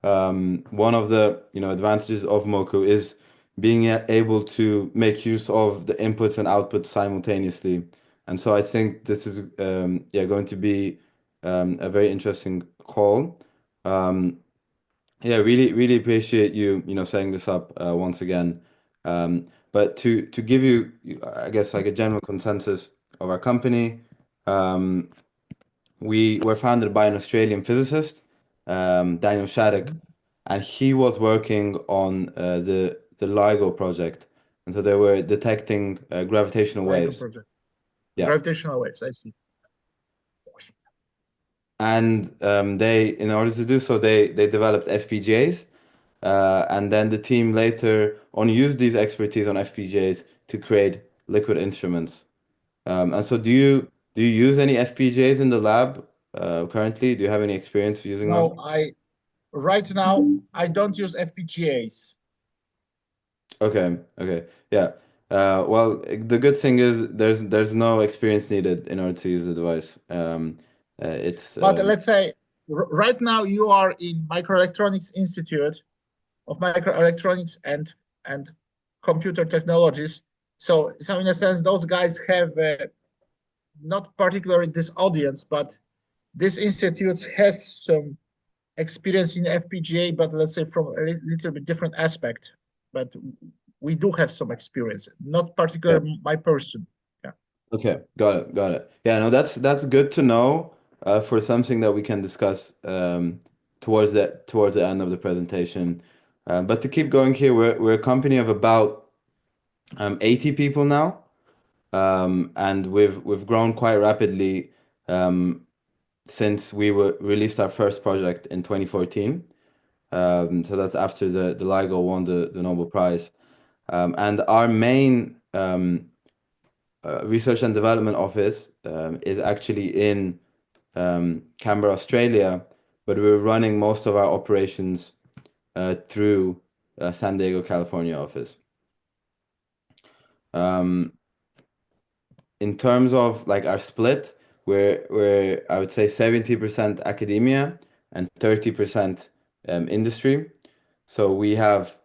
One of the advantages of Moku is being able to make use of the inputs and outputs simultaneously. And so I think this is going to be a very interesting call. Um, yeah, really appreciate you setting this up once again. But to give you, I guess, like a general consensus of our company, um, we were founded by an Australian physicist, Daniel Shattuck, Mhm. and he was working on the LIGO project, and so they were detecting gravitational LIGO waves. project. Yeah, Gravitational waves, I see. and they, in order to do so, they developed FPGAs. And then the team later on used these expertise on FPGAs to create liquid instruments. And so do you use any FPGAs in the lab currently? Do you have any experience using them? No, right now I don't use FPGAs. Okay, okay, yeah. Well, the good thing is there's no experience needed in order to use the device. It's But let's say right now you are in Microelectronics Institute of Microelectronics and Computer Technologies. So in a sense, those guys have not particularly this audience, but this institute has some experience in FPGA, but let's say from a little bit different aspect. But we do have some experience, not yeah. particularly my person. Yeah. Okay, got it. Yeah, no, that's good to know for something that we can discuss towards the end of the presentation. But to keep going here, we're a company of about 80 people now, and we've grown quite rapidly since we were released our first project in 2014. So that's after the LIGO won the Nobel Prize, and our main research and development office is actually in Canberra, Australia, but we're running most of our operations through San Diego, California office. Um, in terms of like our split, we're I would say 70% academia and 30% industry. So we have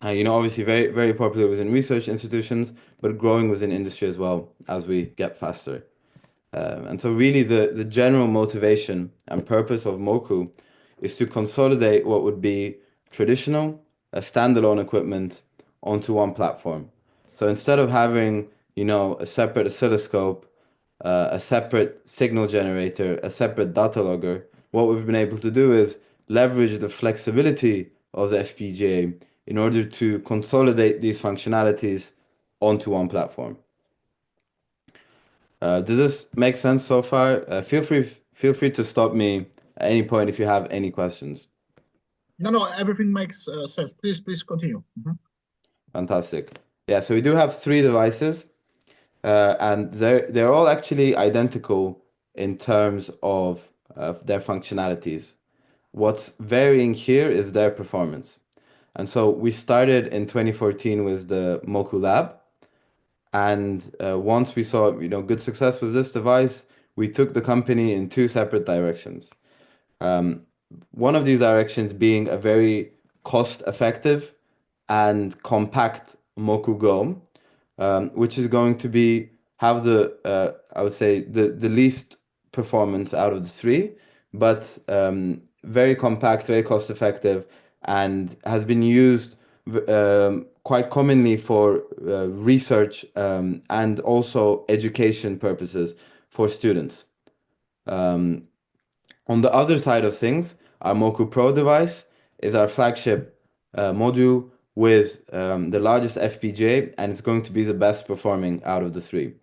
obviously very popular within research institutions, but growing within industry as well as we get faster. And so really the general motivation and purpose of Moku is to consolidate what would be traditional, standalone equipment onto one platform. So instead of having, a separate oscilloscope, a separate signal generator, a separate data logger, what we've been able to do is leverage the flexibility of the FPGA in order to consolidate these functionalities onto one platform. Does this make sense so far? Feel free to stop me at any point if you have any questions. No, no, everything makes sense. Please continue. Mhm. Fantastic. Yeah, so we do have three devices, and they're all actually identical in terms of their functionalities. What's varying here is their performance. And so we started in 2014 with the Moku Lab, and once we saw good success with this device, we took the company in two separate directions. Um, One of these directions being a very cost-effective and compact Moku Go, which is going to be have the I would say the least performance out of the three, but very compact, very cost-effective, and has been used quite commonly for research and also education purposes for students. Um, on the other side of things, our Moku Pro device is our flagship module with the largest FPGA, and it's going to be the best performing out of the three.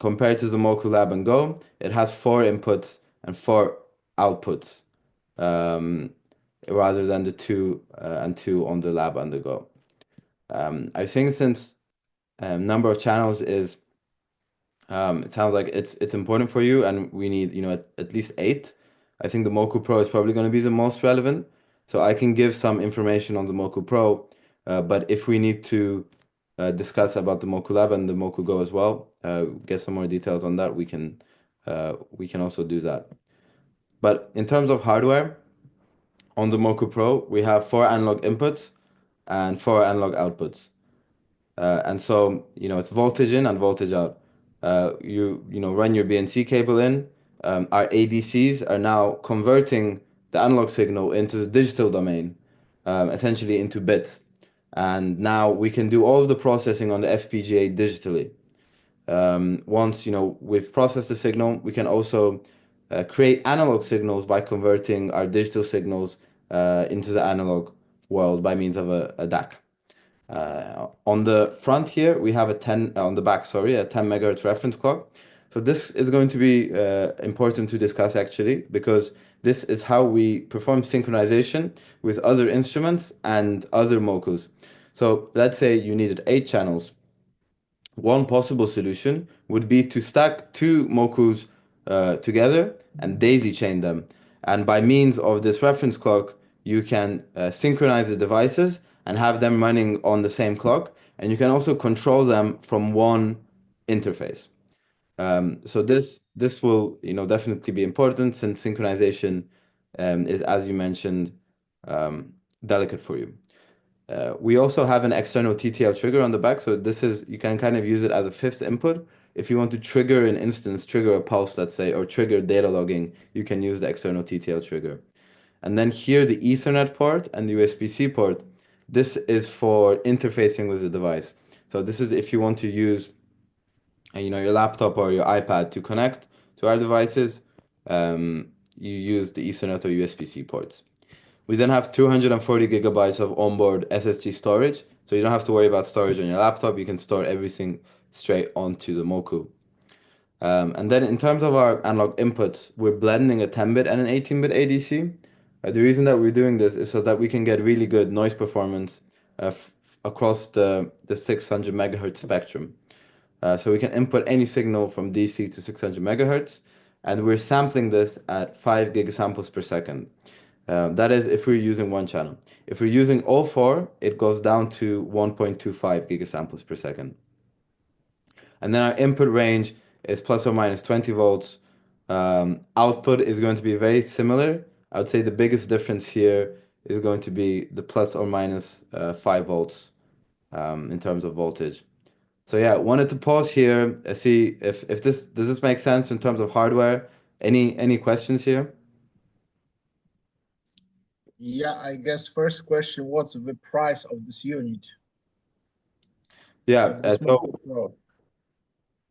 Compared to the Moku Lab and Go, it has four inputs and four outputs, um, rather than the two and two on the Lab and the Go. I think since number of channels is it sounds like it's important for you, and we need, at least eight. I think the Moku Pro is probably going to be the most relevant. So I can give some information on the Moku Pro, but if we need to discuss about the Moku Lab and the Moku Go as well, get some more details on that, we can also do that. But in terms of hardware, On the Moku Pro, we have four analog inputs and four analog outputs. And so, it's voltage in and voltage out. Run your BNC cable in. Our ADCs are now converting the analog signal into the digital domain, essentially into bits. And now we can do all of the processing on the FPGA digitally. Once, we've processed the signal, we can also create analog signals by converting our digital signals into the analog world by means of a DAC. On the front here, we have on the back, sorry, a 10 megahertz reference clock. So this is going to be important to discuss actually, because this is how we perform synchronization with other instruments and other Mokus. So let's say you needed 8 channels. One possible solution would be to stack two Mokus together and daisy chain them. And by means of this reference clock, you can synchronize the devices and have them running on the same clock. And you can also control them from one interface. So this will definitely be important since synchronization is, as you mentioned, delicate for you. We also have an external TTL trigger on the back, so you can kind of use it as a fifth input. If you want to trigger an instance, trigger a pulse, let's say, or trigger data logging, you can use the external TTL trigger. And then here, the Ethernet port and the USB-C port, this is for interfacing with the device. So this is if you want to use, your laptop or your iPad to connect to our devices, you use the Ethernet or USB-C ports. We then have 240 gigabytes of onboard SSD storage, so you don't have to worry about storage on your laptop. You can store everything straight onto the Moku. And then in terms of our analog inputs, we're blending a 10-bit and an 18-bit ADC. The reason that we're doing this is so that we can get really good noise performance across the 600 megahertz spectrum. So we can input any signal from DC to 600 megahertz, and we're sampling this at 5 gigasamples per second. That is if we're using one channel. If we're using all four, it goes down to 1.25 gigasamples per second. And then our input range is plus or minus 20 volts. Output is going to be very similar. I would say the biggest difference here is going to be the plus or minus 5 volts in terms of voltage. So yeah, wanted to pause here, see if this does this make sense in terms of hardware. Any questions here? Yeah, I guess first question, what's the price of this unit, Yeah, of this so Moku Pro?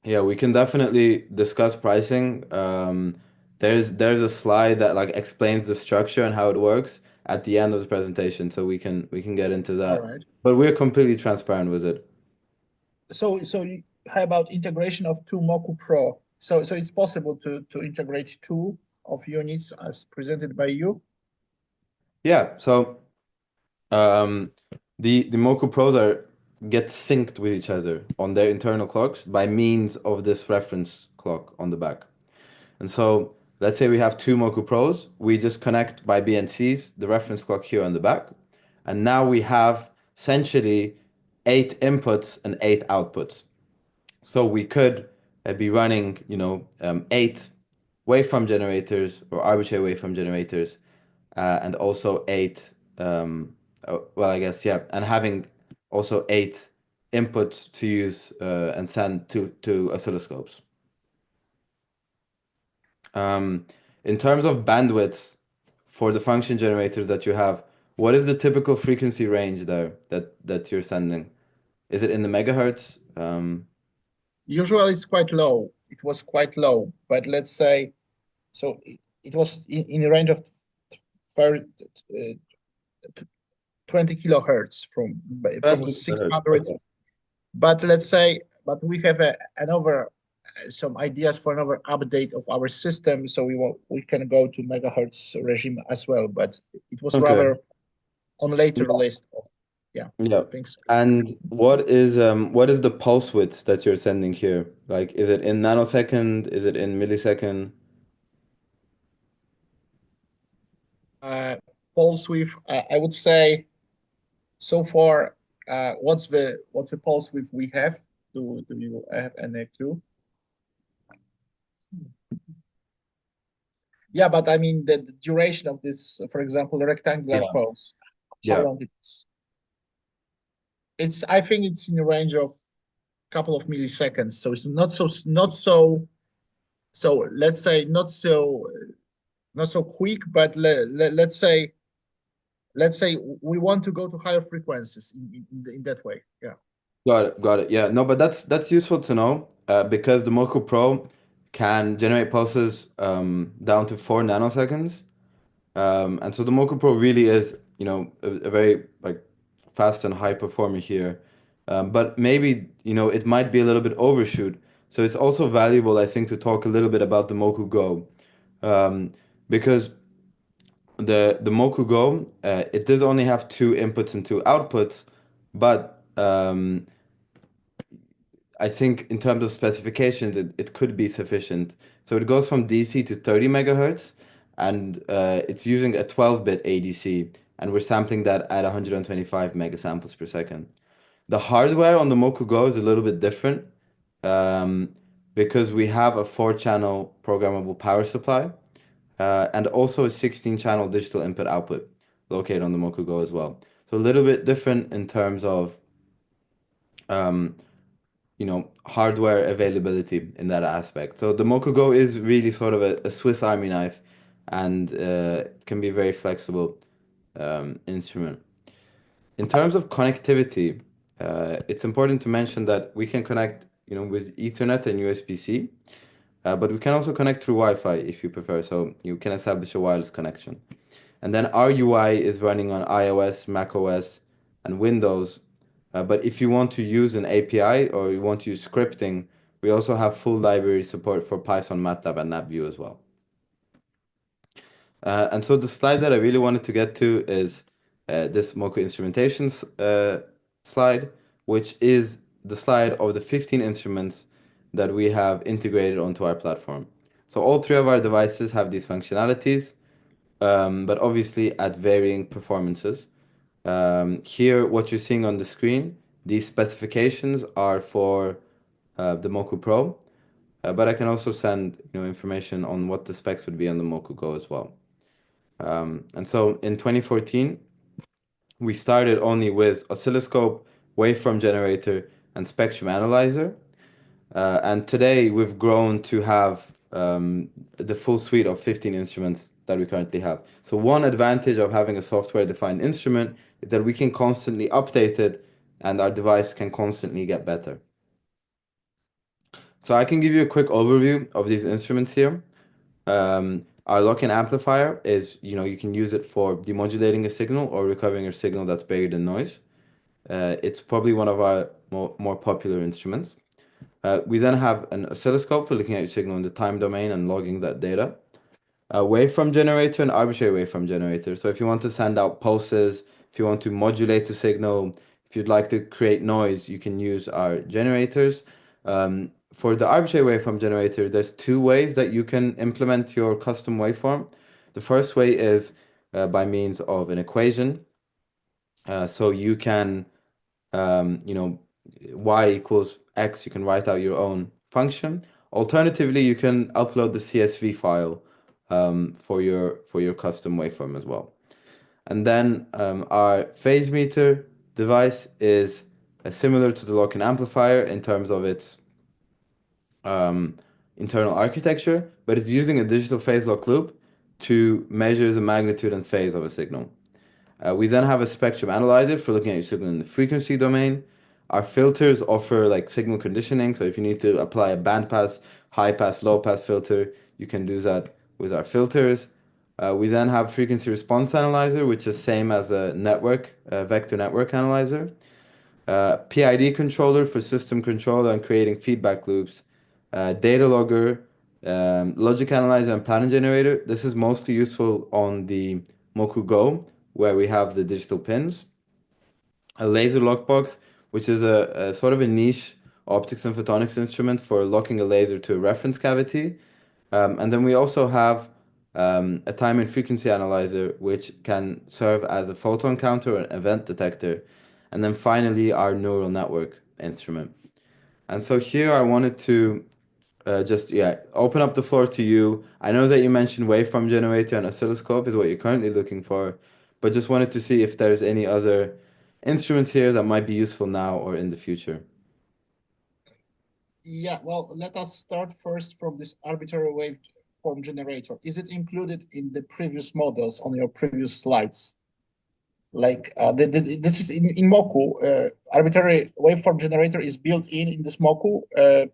yeah, we can definitely discuss pricing. There's a slide that like explains the structure and how it works at the end of the presentation, so we can get into All that. right. But we're completely transparent with it. How about integration of two Moku Pro? So it's possible to integrate two of units as presented by you. Yeah, so um, the Moku Pros get synced with each other on their internal clocks by means of this reference clock on the back. And so let's say we have two Moku Pros, we just connect by BNCs, the reference clock here on the back. And now we have essentially 8 inputs and 8 outputs. So we could be running, 8 waveform generators or arbitrary waveform generators, and also 8, I guess, yeah, and having also 8 inputs to use and send to oscilloscopes. Um, in terms of bandwidths for the function generators that you have, what is the typical frequency range there that you're sending? Is it in the megahertz? Usually it's quite low. It was quite low, but let's say it was in the range of 30, 20 kilohertz from 20 kilohertz. 600. Okay. But let's say, but we have another some ideas for another update of our system, so we can go to megahertz regime as well. But it was Okay. rather on later list of, yeah, Yeah. things. And what is the pulse width that you're sending here? Like, is it in nanosecond? Is it in millisecond? Uh, Pulse width, I would say so far. What's the pulse width we have? Do you have any clue? Yeah, but I mean the duration of this, for example, the rectangular Yeah. pose, how Yeah. long it is. It's I think it's in the range of a couple of milliseconds. So it's not so let's say not so quick, but let's say we want to go to higher frequencies in that way. Yeah. Got it. Got it. Yeah. No, but that's useful to know because the Moku Pro can generate pulses down to 4 nanoseconds. And so the Moku Pro really is, a very like fast and high performer here. But maybe, it might be a little bit overshoot. So it's also valuable, I think, to talk a little bit about the Moku Go. Um, because the Moku Go, it does only have two inputs and two outputs, but I think in terms of specifications, it could be sufficient. So it goes from DC to 30 megahertz, and it's using a 12-bit ADC, and we're sampling that at 125 megasamples per second. The hardware on the Moku Go is a little bit different um, because we have a 4-channel programmable power supply and also a 16-channel digital input output located on the Moku Go as well. So a little bit different in terms of um, hardware availability in that aspect. So the Mokugo is really sort of a Swiss Army knife and can be a very flexible instrument. In terms of connectivity, it's important to mention that we can connect, with Ethernet and USB-C, but we can also connect through Wi-Fi if you prefer. So you can establish a wireless connection. And then our UI is running on iOS, macOS, and Windows. But if you want to use an API or you want to use scripting, we also have full library support for Python, MATLAB, and NavView as well. And so the slide that I really wanted to get to is this Moco instrumentations slide, which is the slide of the 15 instruments that we have integrated onto our platform. So all three of our devices have these functionalities, but obviously at varying performances. Here, what you're seeing on the screen, these specifications are for the Moku Pro, but I can also send information on what the specs would be on the Moku Go as well. And so in 2014, we started only with oscilloscope, waveform generator, and spectrum analyzer. And today we've grown to have the full suite of 15 instruments that we currently have. So one advantage of having a software-defined instrument is that we can constantly update it and our device can constantly get better. So I can give you a quick overview of these instruments here. Our lock-in amplifier is, you can use it for demodulating a signal or recovering a signal that's buried in noise. It's probably one of our more popular instruments. We then have an oscilloscope for looking at your signal in the time domain and logging that data. A waveform generator and arbitrary waveform generator. So if you want to send out pulses, if you want to modulate the signal, if you'd like to create noise, you can use our generators. For the arbitrary waveform generator, there's two ways that you can implement your custom waveform. The first way is by means of an equation. So you can y equals x, you can write out your own function. Alternatively, you can upload the CSV file for your custom waveform as well. And then our phase meter device is similar to the lock-in amplifier in terms of its internal architecture, but it's using a digital phase lock loop to measure the magnitude and phase of a signal. We then have a spectrum analyzer for looking at your signal in the frequency domain. Our filters offer like signal conditioning. So if you need to apply a band pass, high pass, low pass filter, you can do that with our filters. We then have frequency response analyzer, which is same as a vector network analyzer. PID controller for system control and creating feedback loops. Data logger, logic analyzer, and pattern generator. This is mostly useful on the Moku Go, where we have the digital pins. A laser lockbox, which is a sort of a niche optics and photonics instrument for locking a laser to a reference cavity. And then we also have a time and frequency analyzer, which can serve as a photon counter or an event detector. And then finally, our neural network instrument. And so here I wanted to just yeah, open up the floor to you. I know that you mentioned waveform generator and oscilloscope is what you're currently looking for, but just wanted to see if there's any other instruments here that might be useful now or in the future. Yeah, well, let us start first from this arbitrary waveform generator. Is it included in the previous models on your previous slides? Like this is in Moku, arbitrary waveform generator is built in this Moku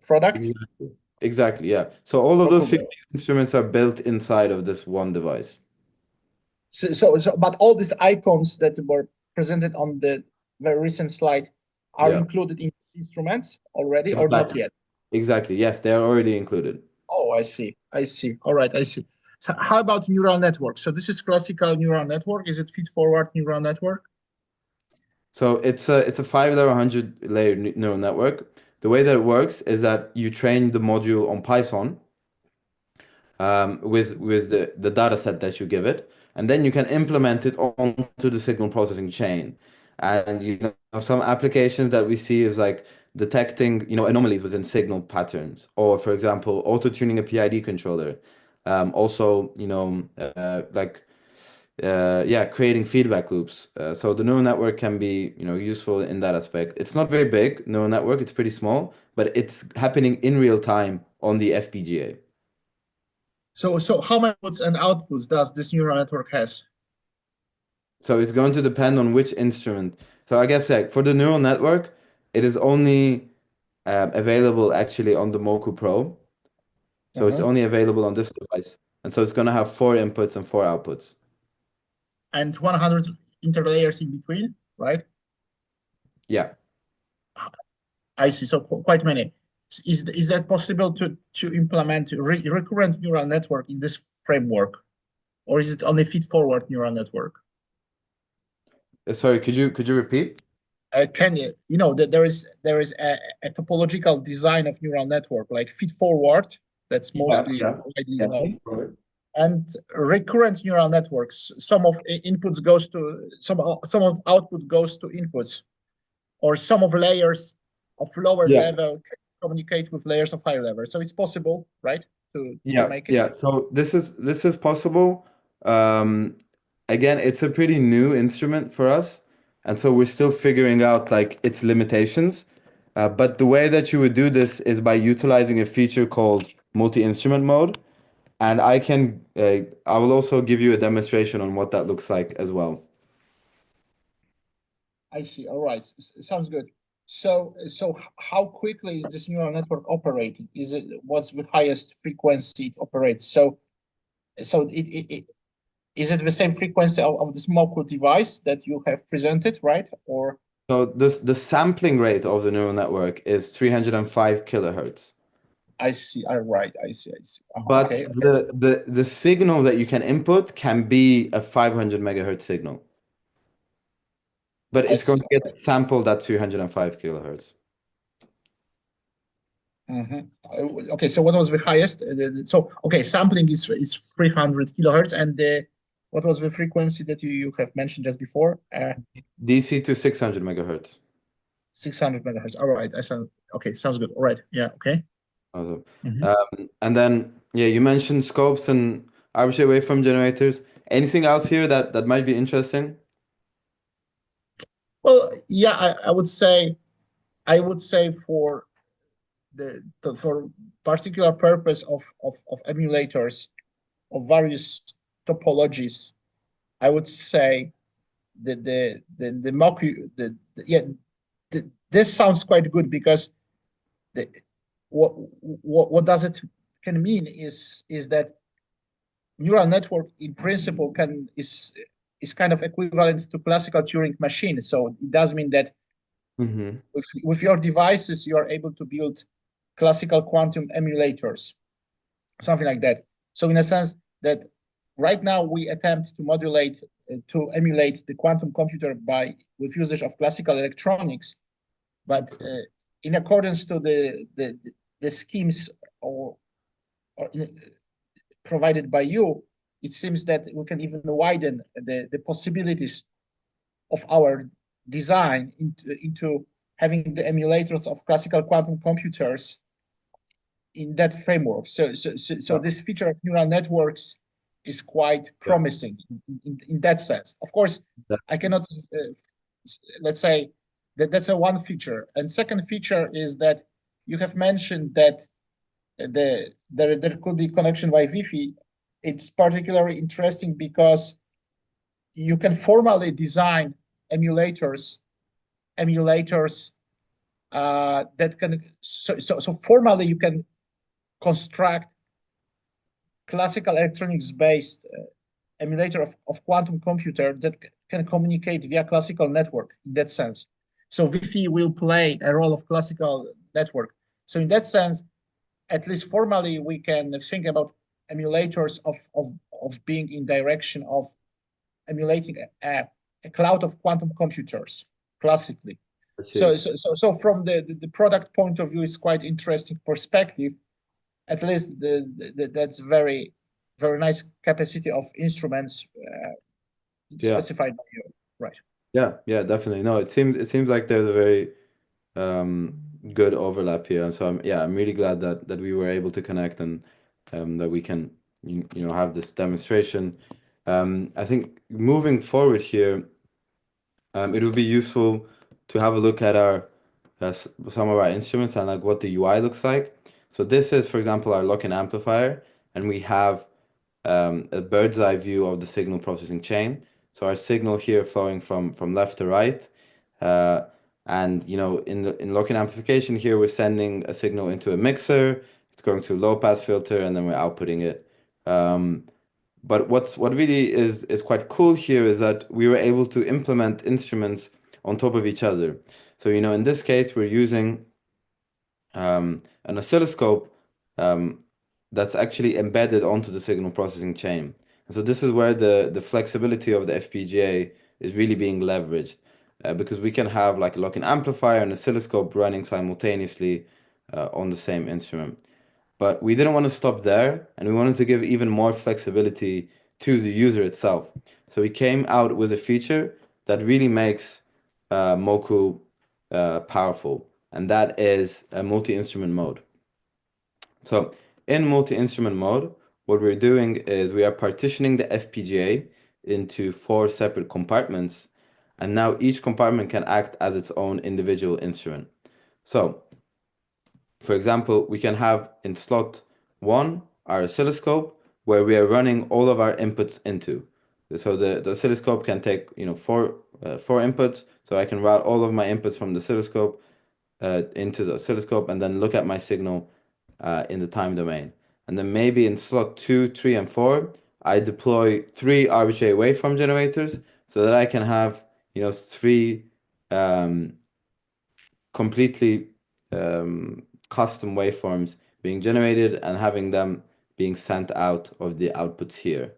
product. Exactly. Exactly, yeah. So all of those Moku. 50 instruments are built inside of this one device. But all these icons that were presented on the very recent slide are Yeah. included in these instruments already or not Exactly. yet? Exactly. Yes, they are already included. Oh, I see. I see. All right, I see. So how about neural network? So this is classical neural network. Is it feed-forward neural network? So it's a 5 layer, 100 layer neural network. The way that it works is that you train the module on Python with the data set that you give it, and then you can implement it onto the signal processing chain. And some applications that we see is like detecting anomalies within signal patterns, or for example, auto-tuning a PID controller. Also, yeah, creating feedback loops. So the neural network can be useful in that aspect. It's not very big neural network; it's pretty small, but it's happening in real time on the FPGA. So how many inputs and outputs does this neural network has? So it's going to depend on which instrument. So I guess like for the neural network, it is only available actually on the Moku Pro. So it's Uh-huh. only available on this device. And so it's going to have four inputs and four outputs. And 100 interlayers in between, right? Yeah. I see. So quite many. Is that possible to implement recurrent neural network in this framework, or is it only feed-forward neural network? Sorry, could you repeat? Can that there is a topological design of neural network like feed-forward, that's Yeah, mostly yeah. widely Yeah. known, and recurrent neural networks. Some of inputs goes to some of output goes to inputs, or some of layers of lower Yeah. level can communicate with layers of higher level. So it's possible, right, to Yeah, make it. yeah. So this is possible. Um, Again, it's a pretty new instrument for us, and so we're still figuring out like its limitations. But the way that you would do this is by utilizing a feature called multi-instrument mode, and I will also give you a demonstration on what that looks like as well. I see. All right, sounds good. So how quickly is this neural network operating? What's the highest frequency it operates? So is it the same frequency of the Moku device that you have presented, right? Or So the sampling rate of the neural network is 305 kilohertz. I see. All right. I see. I see. But Okay. Okay. the signal that you can input can be a 500 megahertz signal, but I it's going see. to get sampled at 305 kilohertz. Mhm. Okay. So what was the highest? So okay, sampling is 300 kilohertz, and what was the frequency that you have mentioned just before? DC to 600 megahertz. 600 megahertz. All right. I sound okay. Sounds good. All right. Yeah. Okay. Also. Mhm. And then, yeah, you mentioned scopes and arbitrary waveform generators. Anything else here that might be interesting? Well, yeah. I would say for for particular purpose of emulators of various topologies, I would say the Moku yeah, this sounds quite good because the what does it can mean is that neural network in principle can is kind of equivalent to classical Turing machine. So it does mean that Mm-hmm. with your devices you are able to build classical quantum emulators, something like that. So in a sense that right now we attempt to modulate to emulate the quantum computer by with usage of classical electronics, but in accordance to the schemes or provided by you, it seems that we can even widen the possibilities of our design into having the emulators of classical quantum computers in that framework. So Yeah, this feature of neural networks is quite yeah, promising in that sense. Of course, I cannot let's say that that's a one feature. And second feature is that you have mentioned that there could be connection by Wi-Fi. It's particularly interesting because you can formally design emulators emulators that can so formally you can construct classical electronics based emulator of quantum computer that can communicate via classical network in that sense. So Wi-Fi will play a role of classical network. So in that sense, at least formally, we can think about emulators of being in direction of emulating a cloud of quantum computers classically. I see. So from the product point of view, it's quite interesting perspective. At least that's very nice capacity of instruments Yeah, specified by you, right? yeah, yeah, definitely. No, it seems like there's a very um, good overlap here, and so I'm really glad that we were able to connect and that we can have this demonstration. I think moving forward here, it would be useful to have a look at our some of our instruments and like what the UI looks like. So this is, for example, our lock-in amplifier, and we have a bird's eye view of the signal processing chain. So our signal here flowing from left to right, uh, and in lock-in amplification here we're sending a signal into a mixer. It's going to a low pass filter, and then we're outputting it. Um, but what really is quite cool here is that we were able to implement instruments on top of each other. So in this case we're using an oscilloscope um, that's actually embedded onto the signal processing chain. And so this is where the flexibility of the FPGA is really being leveraged because we can have like a lock-in amplifier and oscilloscope running simultaneously on the same instrument. But we didn't want to stop there, and we wanted to give even more flexibility to the user itself. So we came out with a feature that really makes Moku powerful, and that is a multi-instrument mode. So in multi-instrument mode, what we're doing is we are partitioning the FPGA into four separate compartments, and now each compartment can act as its own individual instrument. So for example, we can have in slot one our oscilloscope where we are running all of our inputs into. So the oscilloscope can take four inputs. So I can route all of my inputs from the oscilloscope into the oscilloscope and then look at my signal in the time domain. And then maybe in slot 2, 3, and 4, I deploy three arbitrary waveform generators so that I can have three um, completely custom waveforms being generated and having them being sent out of the outputs here.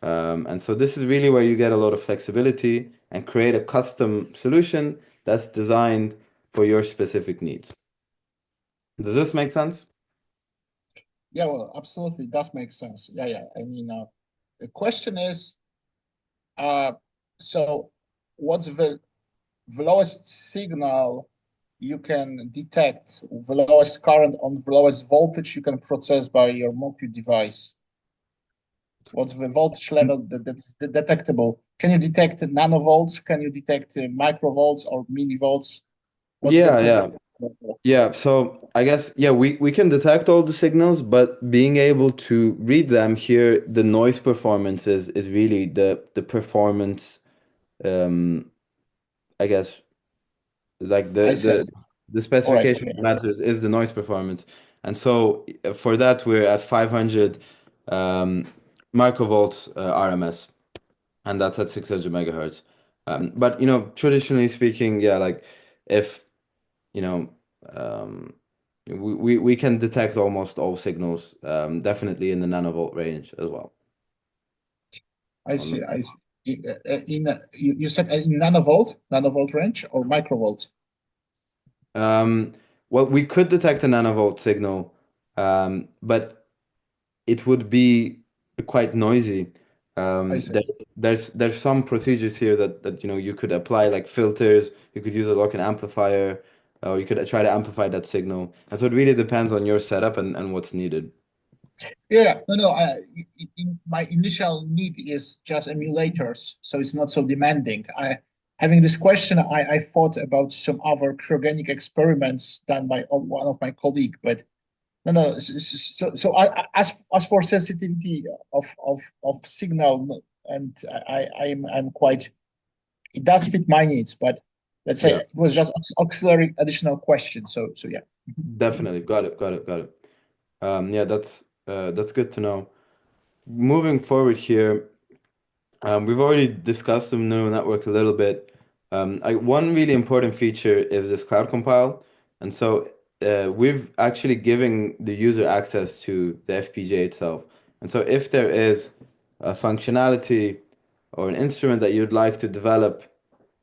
And so this is really where you get a lot of flexibility and create a custom solution that's designed for your specific needs. Does this make sense? Yeah, well, absolutely, it does make sense. Yeah. I mean, the question is, uh, so what's the lowest signal you can detect, the lowest current on the lowest voltage you can process by your Moku device? What's the voltage level that's detectable? Can you detect nanovolts? Can you detect microvolts or millivolts? What's the Yeah, sense? yeah. Yeah, so I guess we can detect all the signals, but being able to read them here, the noise performance is really the performance I guess like I see. I see. the All right. specification Okay. that matters is the noise performance. And so for that we're at 500 um, microvolts RMS, and that's at 600 megahertz. But traditionally speaking, yeah, like if you know um, we can detect almost all signals, definitely in the nanovolt range as well. I On see. I see. You said in nanovolt range or microvolt? um, well, we could detect a nanovolt signal, but it would be quite noisy. I see. There's some procedures here that you could apply like filters. You could use a lock-in amplifier, or you could try to amplify that signal. And so it really depends on your setup and what's needed. Yeah, no. My initial need is just emulators, so it's not so demanding. Having this question, I thought about some other cryogenic experiments done by one of my colleagues, but no. As for sensitivity of signal, and I'm quite. It does fit my needs, but let's say Yeah, it was just auxiliary additional question. So yeah. definitely. Got it. Got it. Got it. Yeah, that's good to know. Moving forward here, we've already discussed the neural network a little bit. One really important feature is this cloud compile, and so we've actually given the user access to the FPGA itself. And so if there is a functionality or an instrument that you'd like to develop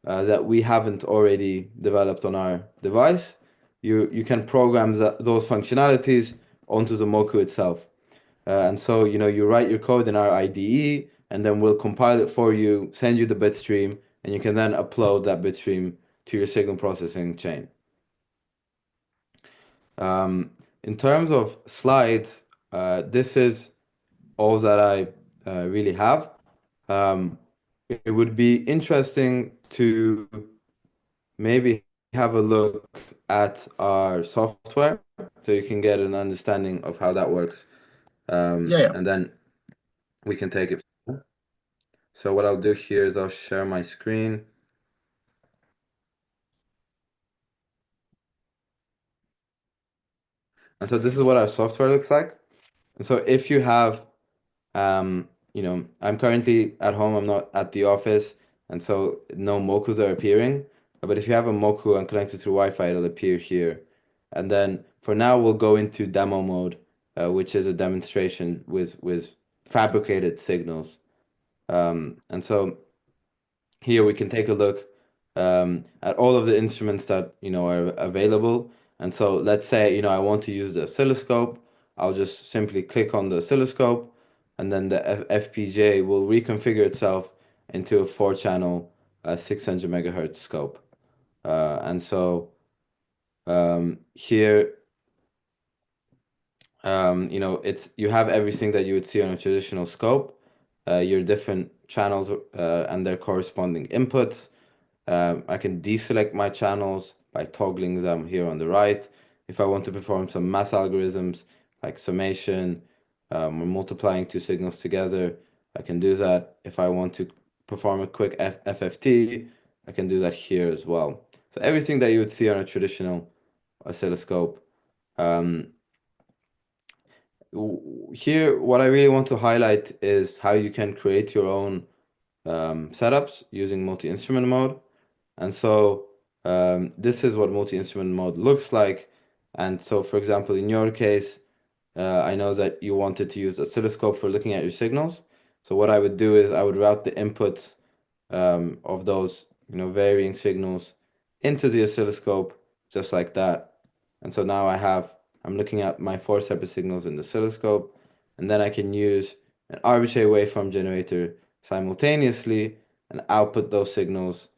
that we haven't already developed on our device, you can program those functionalities onto the Moku itself. And so, you write your code in our IDE, and then we'll compile it for you, send you the bit stream, and you can then upload that bit stream to your signal processing chain. In terms of slides, this is all that I really have. Um, it would be interesting to maybe have a look at our software so you can get an understanding of how that works. Yeah. And then we can take it. So what I'll do here is I'll share my screen. And so this is what our software looks like. And so if you have, I'm currently at home, I'm not at the office, and so no Mokus are appearing. But if you have a Moku and connected through Wi-Fi, it'll appear here. And then for now, we'll go into demo mode, which is a demonstration with fabricated signals. And so here we can take a look at all of the instruments that are available. And so let's say I want to use the oscilloscope. I'll just simply click on the oscilloscope, and then the FPGA will reconfigure itself into a 4-channel 600 megahertz scope. And so here it's you have everything that you would see on a traditional scope, your different channels and their corresponding inputs. I can deselect my channels by toggling them here on the right. If I want to perform some math algorithms like summation or multiplying two signals together, I can do that. If I want to perform a quick FFT, I can do that here as well. So everything that you would see on a traditional oscilloscope. Um, Here, what I really want to highlight is how you can create your own setups using multi-instrument mode. And so this is what multi-instrument mode looks like. And so, for example, in your case, I know that you wanted to use oscilloscope for looking at your signals. So what I would do is I would route the inputs of those, varying signals into the oscilloscope, just like that. And so now I'm looking at my 4 separate signals in the oscilloscope, and then I can use an arbitrary waveform generator simultaneously and output those signals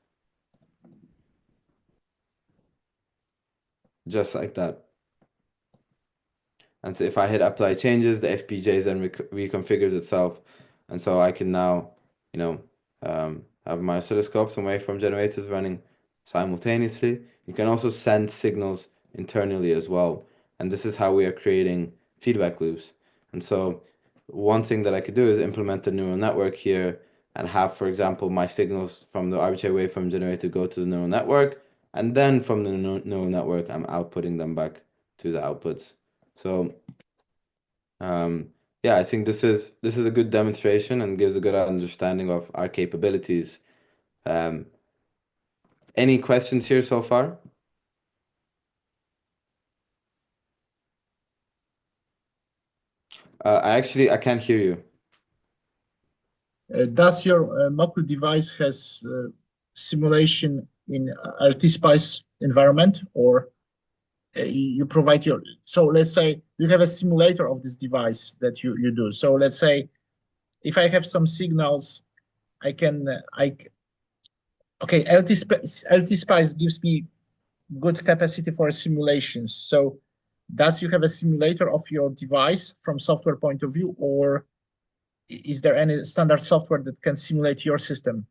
just like that. And so if I hit apply changes, the FPGA then reconfigures itself. And so I can now, have my oscilloscopes and waveform generators running simultaneously. You can also send signals internally as well. And this is how we are creating feedback loops. And so one thing that I could do is implement a neural network here and have, for example, my signals from the arbitrary waveform generator go to the neural network. And then from the neural network, I'm outputting them back to the outputs. So yeah, I think this is a good demonstration and gives a good understanding of our capabilities. Um, any questions here so far? I can't hear you. Does your Moku device has simulation in LT-Spice environment, or you provide your? So let's say you have a simulator of this device that you do. So let's say if I have some signals, I can okay. LT-Spice gives me good capacity for simulations. So, does you have a simulator of your device from software point of view, or is there any standard software that can simulate your system?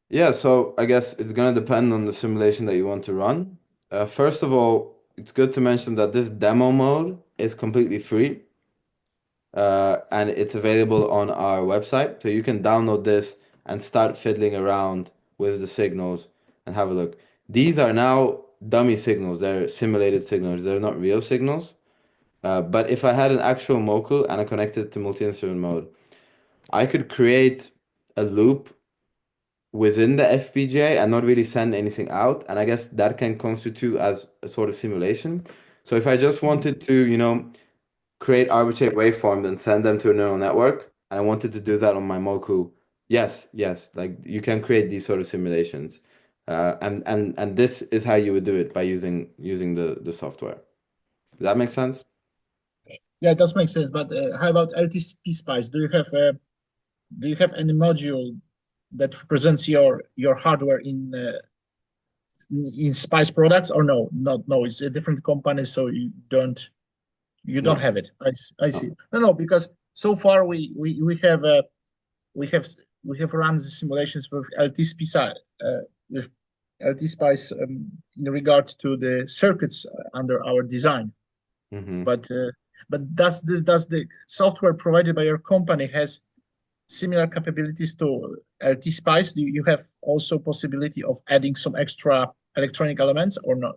Yeah, so I guess it's gonna depend on the simulation that you want to run. First of all, it's good to mention that this demo mode is completely free, and it's available on our website. So you can download this and start fiddling around with the signals and have a look. These are now dummy signals. They're simulated signals. They're not real signals. But if I had an actual Moku and I connected to multi-instrument mode, I could create a loop within the FPGA and not really send anything out. And I guess that can constitute as a sort of simulation. So if I just wanted to, create arbitrary waveforms and send them to a neural network, and I wanted to do that on my Moku, yes, yes, like you can create these sort of simulations. And this is how you would do it by using the software. Does that make sense? Yeah, it does make sense. But how about LTP Spice? Do you have any module that represents your hardware in Spice products, or no? Not no. It's a different company, so you don't No, have it. I see. no. No, no, because so far we have we have run the simulations with LT Spice with LT Spice in regard to the circuits under our design. Hmm. But does the software provided by your company has similar capabilities to LT Spice? Do you have also possibility of adding some extra electronic elements, or not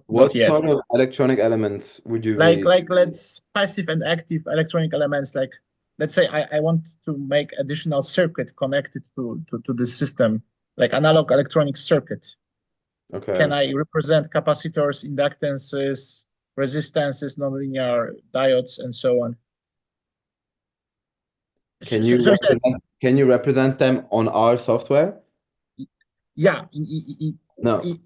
What yet? sort of electronic elements would you Like be? like let's passive and active electronic elements. Like let's say I want to make additional circuit connected to the system, like analog electronic circuit. Can Okay. I represent capacitors, inductances, resistances, nonlinear diodes, and so on? Can So, you so yes, can you represent them on our software? yeah, No. i-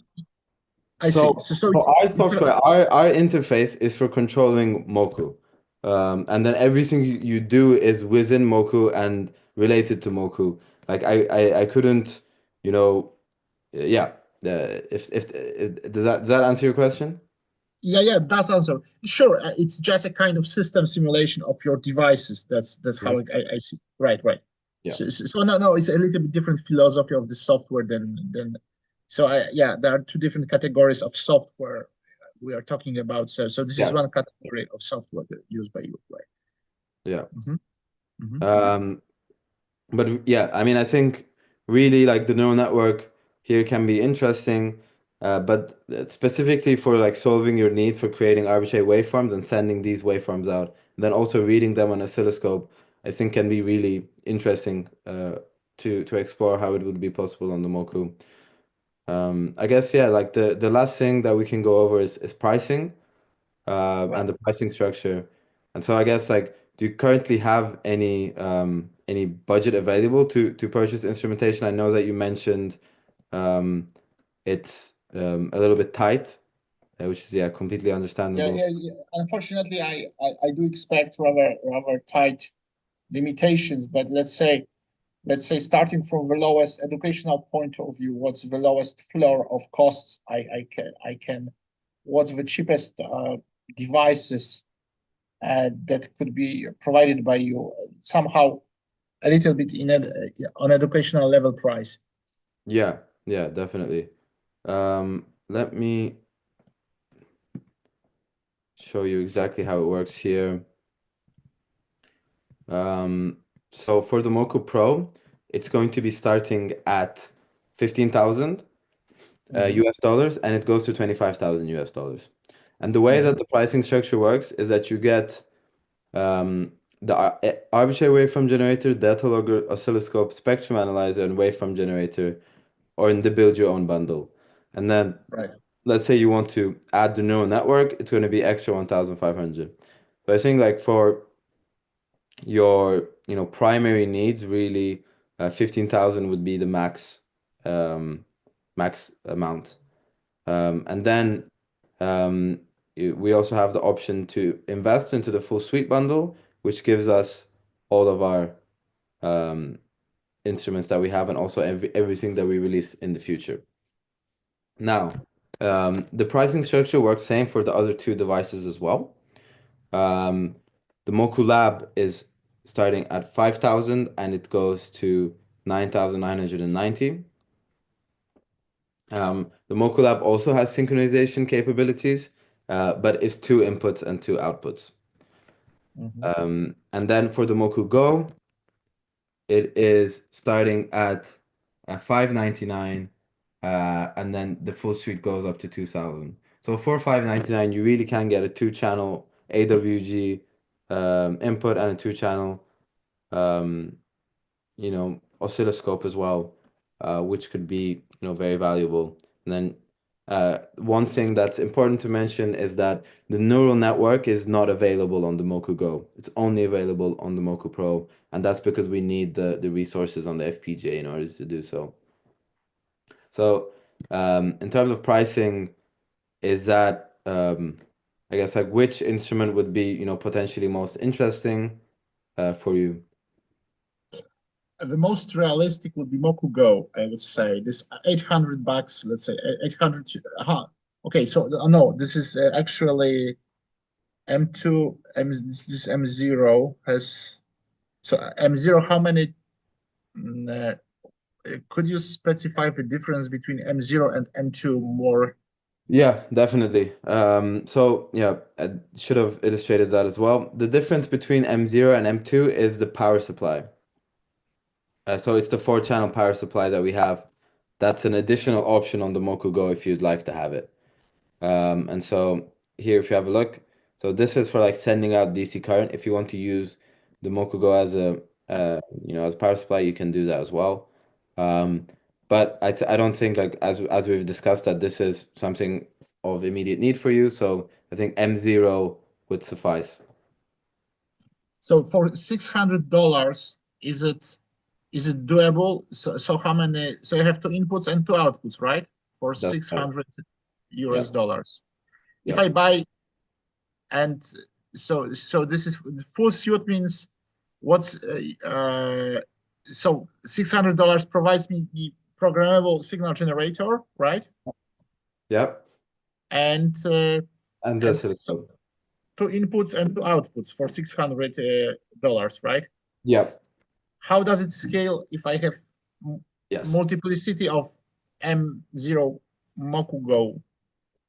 I see. So So for our it's software, our interface is for controlling Moku. And then everything you do is within Moku and related to Moku. Like I couldn't, you know, yeah. If does that answer your question? yeah, that's answer. Sure, it's just a kind of system simulation of your devices. That's how Mhm. I see. Right. Yeah. So no, it's a little bit different philosophy of the software than. So yeah, there are two different categories of software we are talking about. So this is Yeah. one category of software that used by you, right? Yeah. Hmm. Hmm. Um, but yeah, I mean, I think really like the neural network here can be interesting, but specifically for like solving your need for creating arbitrary waveforms and sending these waveforms out, and then also reading them on oscilloscope, I think can be really interesting to explore how it would be possible on the Moku. I guess yeah, like the last thing that we can go over is pricing Right. and the pricing structure. And so I guess like, do you currently have any budget available to purchase instrumentation? I know that you mentioned um, it's a little bit tight, which is yeah, completely understandable. Yeah. Unfortunately, I do expect rather tight limitations, but let's say starting from the lowest educational point of view, what's the lowest floor of costs I can what's the cheapest devices that could be provided by you somehow a little bit on educational level price. Yeah, yeah, definitely. Let me show you exactly how it works here. Um, so for the Moco Pro, it's going to be starting at 15,000 Hmm. US dollars, and it goes to 25,000 US dollars. And the way Hmm. that the pricing structure works is that you get the arbitrary waveform generator, data logger, oscilloscope, spectrum analyzer, and waveform generator, or in the build your own bundle. And then Right. let's say you want to add the neural network, it's going to be extra 1,500. But I think like for your primary needs, really 15,000 would be the max amount. And then um, we also have the option to invest into the full suite bundle, which gives us all of our um, instruments that we have and also everything that we release in the future. Now, the pricing structure works same for the other two devices as well. Um, the Moku Lab is starting at 5,000 and it goes to 9,990. The Moku Lab also has synchronization capabilities, but it's two inputs and two outputs. Mhm. And then for the Moku Go, it is starting at 599, and then the full suite goes up to 2,000. So for 599, you really can get a two-channel AWG input and a two-channel um, oscilloscope as well, which could be, very valuable. And then one thing that's important to mention is that the neural network is not available on the Moku Go. It's only available on the Moku Pro, and that's because we need the resources on the FPGA in order to do so. So, in terms of pricing, is that I guess like which instrument would be, potentially most interesting for you? The most realistic would be Moku Go, I would say. This $800, let's say 800. Okay, so no, this is actually M2, this M0 has, so M0, how many, could you specify the difference between M0 and M2 more? Yeah, definitely. So yeah, I should have illustrated that as well. The difference between M0 and M2 is the power supply. So it's the four-channel power supply that we have. That's an additional option on the Moku Go if you'd like to have it. And so here, if you have a look, so this is for like sending out DC current. If you want to use the Mokugo as a as a power supply, you can do that as well. Um, but I don't think like as we've discussed that this is something of immediate need for you. So I think M0 would suffice. So for $600, is it doable? So how many? So you have two inputs and two outputs, right? For That's right. 600 Yeah, US dollars. If yeah, I buy and so this is the full suit means what's so $600 provides me the programmable signal generator, right? yeah. And And the and so silicone. two inputs and two outputs for $600, right? Yeah. How does it scale if I have Yes. multiplicity of M0 Mokugo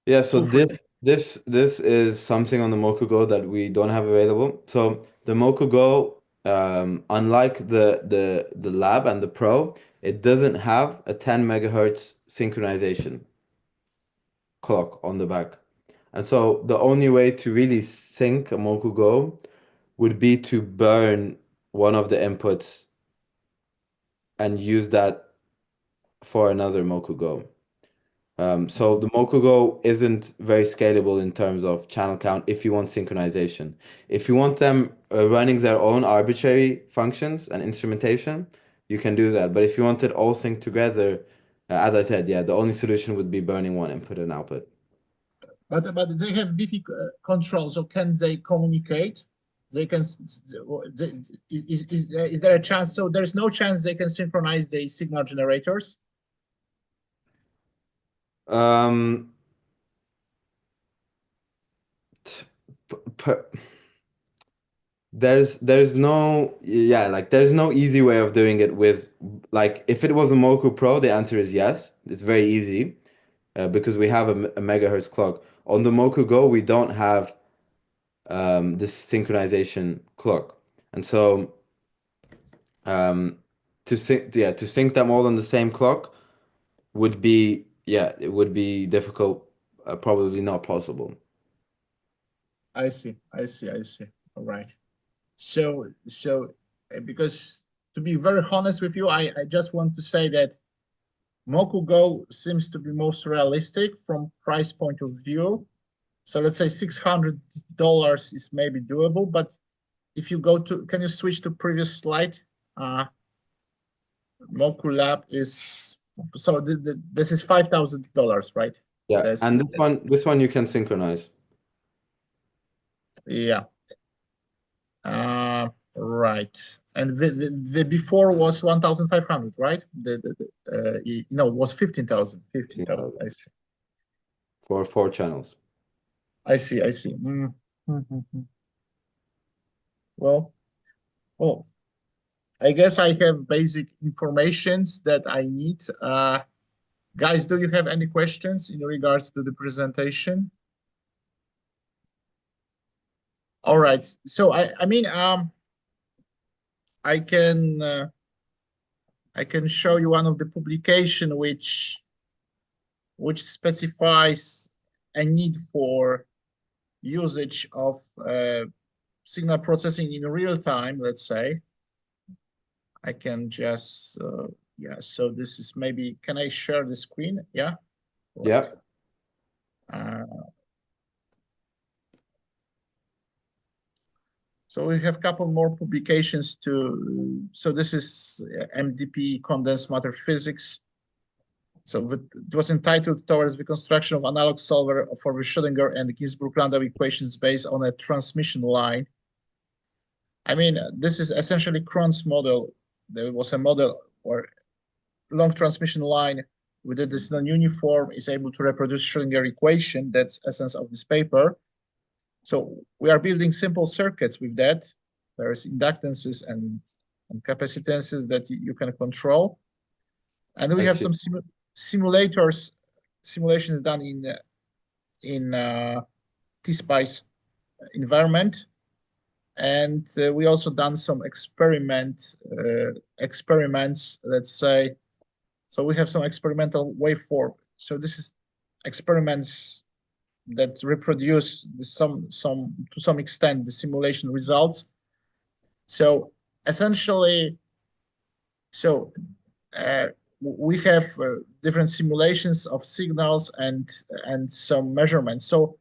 Yeah, so two free? this is something on the Mokugo that we don't have available. So the Mokugo, unlike the Lab and the Pro, it doesn't have a 10 megahertz synchronization clock on the back. And so the only way to really sync a Mokugo would be to burn one of the inputs and use that for another Mokugo. So the Mokugo isn't very scalable in terms of channel count if you want synchronization. If you want them running their own arbitrary functions and instrumentation, you can do that. But if you want it all synced together, as I said, yeah, the only solution would be burning one input and output. But they have Wi-Fi control, so can they communicate? They can. Is there a chance? So there's no chance they can synchronize the signal generators. Um, t- per, there's no yeah like there's no easy way of doing it with like if it was a Moku Pro, the answer is yes. It's very easy. Because we have a megahertz clock. On the Moku Go, we don't have this synchronization clock, and so um, to sync them all on the same clock would be it would be difficult, probably not possible. I see. I see. I see. All right. So because to be very honest with you, I just want to say that Moku Go seems to be most realistic from price point of view. So let's say $600 is maybe doable, but if you go to, can you switch to previous slide? Uh, Moku Lab is so this is $5,000, right? Yeah, and That's this one you can synchronize. yeah. Right. And the before was 1,500, right? No, it was 15,000. 15,000. 15,000 I see. for 4 channels. I see. I see. Well, well, I guess I have basic informations that I need. Guys, do you have any questions in regards to the presentation? All right. So I mean, I can show you one of the publication which specifies a need for usage of signal processing in real time. Let's say I can just yeah. So this is maybe. Can I share the screen? Yeah. Right. Yeah. So we have a couple more publications to. So this is MDP condensed matter physics. So it was entitled Towards the Construction of Analog Solver for the Schrödinger and Ginzburg-Landau Equations Based on a Transmission Line. I mean, this is essentially Cron's model. There was a model where long transmission line with this non-uniform is able to reproduce Schrödinger equation. That's essence of this paper. So we are building simple circuits with that. There's inductances and capacitances that you can control. And we have some simulations done in T-Spice environment. And we also done some experiments, let's say. So we have some experimental waveform. So this is experiments that reproduce to some extent the simulation results. So essentially, so we have different simulations of signals and some measurements. So